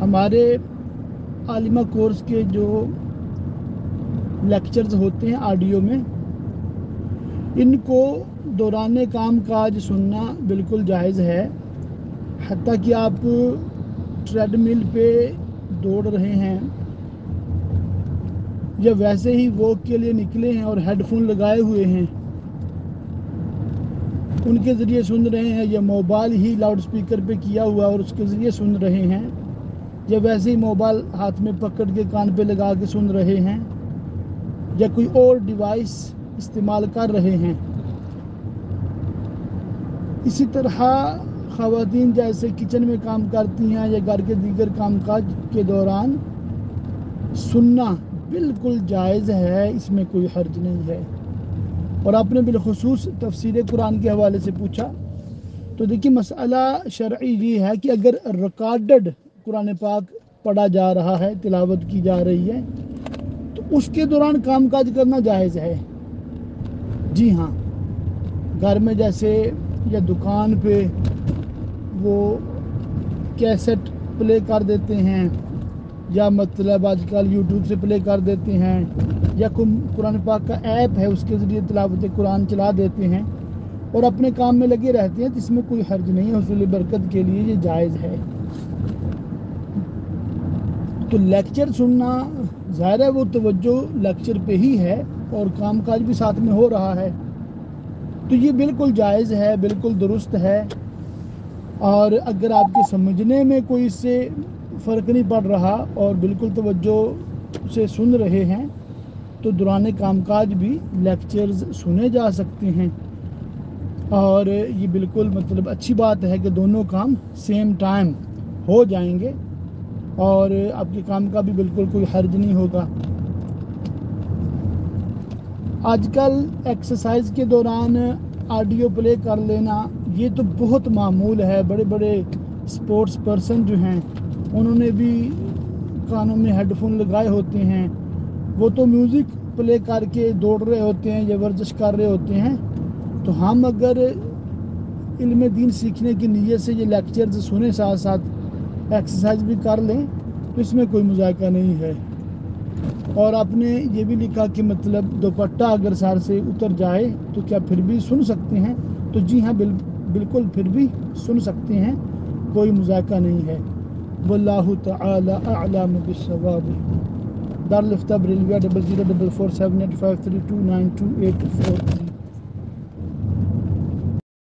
ہمارے عالمہ کورس کے جو لیکچرز ہوتے ہیں آڈیو میں، ان کو دوران کام کاج سننا بالکل جائز ہے. حتیٰ کہ آپ ٹریڈ مل پہ دوڑ رہے ہیں یا ویسے ہی واک کے لیے نکلے ہیں اور ہیڈ فون لگائے ہوئے ہیں، ان کے ذریعے سن رہے ہیں، یا موبائل ہی لاؤڈ سپیکر پہ کیا ہوا اور اس کے ذریعے سن رہے ہیں، یا ویسے ہی موبائل ہاتھ میں پکڑ کے کان پہ لگا کے سن رہے ہیں، یا کوئی اور ڈیوائس استعمال کر رہے ہیں. اسی طرح خواتین جیسے کچن میں کام کرتی ہیں یا گھر کے دیگر کام کاج کے دوران سننا بالکل جائز ہے، اس میں کوئی حرج نہیں ہے. اور آپ نے بالخصوص تفسیر قرآن کے حوالے سے پوچھا، تو دیکھیے مسئلہ شرعی یہ ہے کہ اگر ریکارڈڈ قرآن پاک پڑھا جا رہا ہے، تلاوت کی جا رہی ہے، تو اس کے دوران کام کاج کرنا جائز ہے. جی ہاں، گھر میں جیسے یا دکان پہ وہ کیسٹ پلے کر دیتے ہیں، یا مطلب آج کل یوٹیوب سے پلے کر دیتے ہیں، یا قرآن پاک کا ایپ ہے اس کے ذریعے تلاوت قرآن چلا دیتے ہیں اور اپنے کام میں لگے رہتے ہیں، جس میں کوئی حرج نہیں ہے. حصول برکت کے لیے یہ جائز ہے. تو لیکچر سننا ظاہر ہے وہ توجہ لیکچر پہ ہی ہے اور کام کاج بھی ساتھ میں ہو رہا ہے، تو یہ بالکل جائز ہے، بالکل درست ہے. اور اگر آپ کے سمجھنے میں کوئی اس سے فرق نہیں پڑ رہا اور بالکل توجہ سے سن رہے ہیں، تو دوران کام کاج بھی لیکچرز سنے جا سکتے ہیں. اور یہ بالکل مطلب اچھی بات ہے کہ دونوں کام سیم ٹائم ہو جائیں گے اور آپ کے کام کا بھی بالکل کوئی حرج نہیں ہوگا. آج کل ایکسرسائز کے دوران آڈیو پلے کر لینا یہ تو بہت معمول ہے. بڑے بڑے سپورٹس پرسن جو ہیں انہوں نے بھی کانوں میں ہیڈ فون لگائے ہوتے ہیں، وہ تو میوزک پلے کر کے دوڑ رہے ہوتے ہیں یا ورزش کر رہے ہوتے ہیں. تو ہم اگر علم دین سیکھنے کی نیت سے یہ لیکچرز سنیں، ساتھ ساتھ ایکسرسائز بھی کر لیں، تو اس میں کوئی مذائقہ نہیں ہے. اور آپ نے یہ بھی لکھا کہ مطلب دوپٹہ اگر سر سے اتر جائے تو کیا پھر بھی سن سکتے ہیں؟ تو جی ہاں، بالکل پھر بھی سن سکتے ہیں، کوئی مذائقہ نہیں ہے. واللہ تعالی اعلم بالصواب. دارالفتہ بریلویہ 004785329284.